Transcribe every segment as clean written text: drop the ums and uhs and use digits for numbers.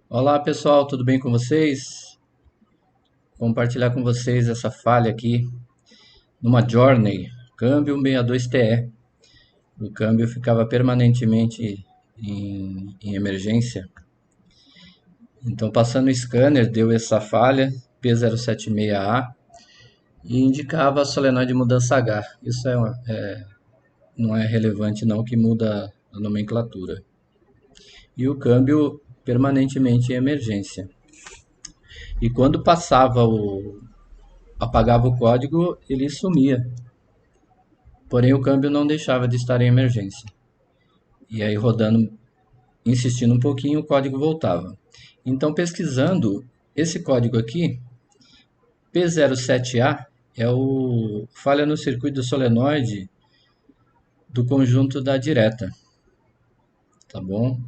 Olá pessoal, tudo bem com vocês? Compartilhar com vocês essa falha aqui numa Journey, câmbio 62TE. O câmbio ficava permanentemente em emergência. Então, passando o scanner, deu essa falha P076A e indicava a solenoide de mudança H. Isso não é relevante não, que muda a nomenclatura. E o câmbio permanentemente em emergência. E quando apagava o código, ele sumia. Porém, o câmbio não deixava de estar em emergência. E aí, rodando, insistindo um pouquinho, o código voltava. Então, pesquisando esse código aqui, P07A, é o falha no circuito do solenoide do conjunto da direta, tá bom?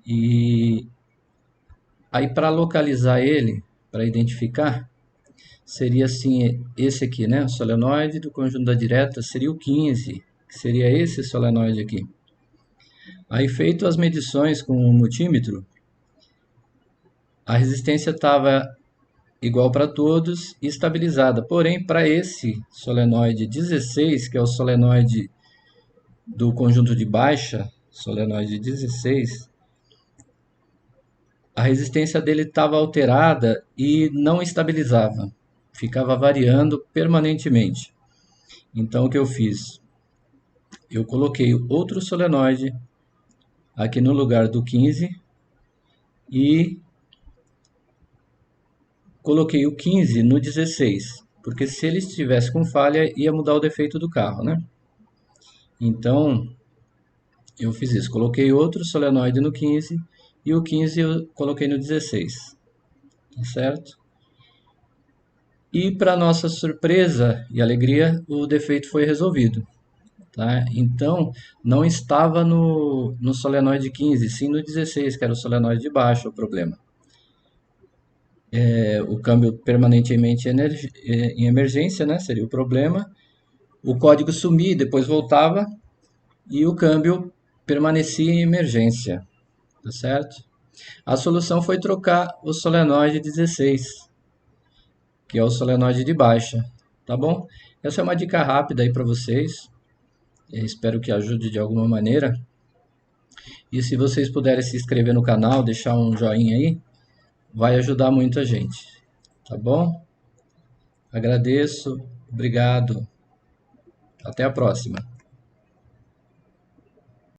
E aí, para localizar ele, para identificar, seria assim, esse aqui, né? O solenoide do conjunto da direta seria o 15, que seria esse solenoide aqui. Aí, feito as medições com o multímetro, a resistência estava igual para todos e estabilizada. Porém, para esse solenoide 16, que é o solenoide do conjunto de baixa, solenoide 16, a resistência dele estava alterada e não estabilizava, ficava variando permanentemente. Então, o que eu fiz? Eu coloquei outro solenoide aqui no lugar do 15 e coloquei o 15 no 16, porque se ele estivesse com falha, ia mudar o defeito do carro, né? Então, eu fiz isso. Coloquei outro solenoide no 15 e o 15 eu coloquei no 16, tá certo? E para nossa surpresa e alegria, o defeito foi resolvido, tá? Então, não estava no solenoide 15, sim no 16, que era o solenoide de baixo, o problema. O câmbio permanentemente em emergência, né? Seria o problema. O código sumia, depois voltava e o câmbio permanecia em emergência, tá certo? A solução foi trocar o solenoide 16, que é o solenoide de baixa, tá bom? Essa é uma dica rápida aí para vocês. Eu espero que ajude de alguma maneira. E se vocês puderem se inscrever no canal, deixar um joinha aí, vai ajudar muito a gente, tá bom? Agradeço, obrigado, até a próxima.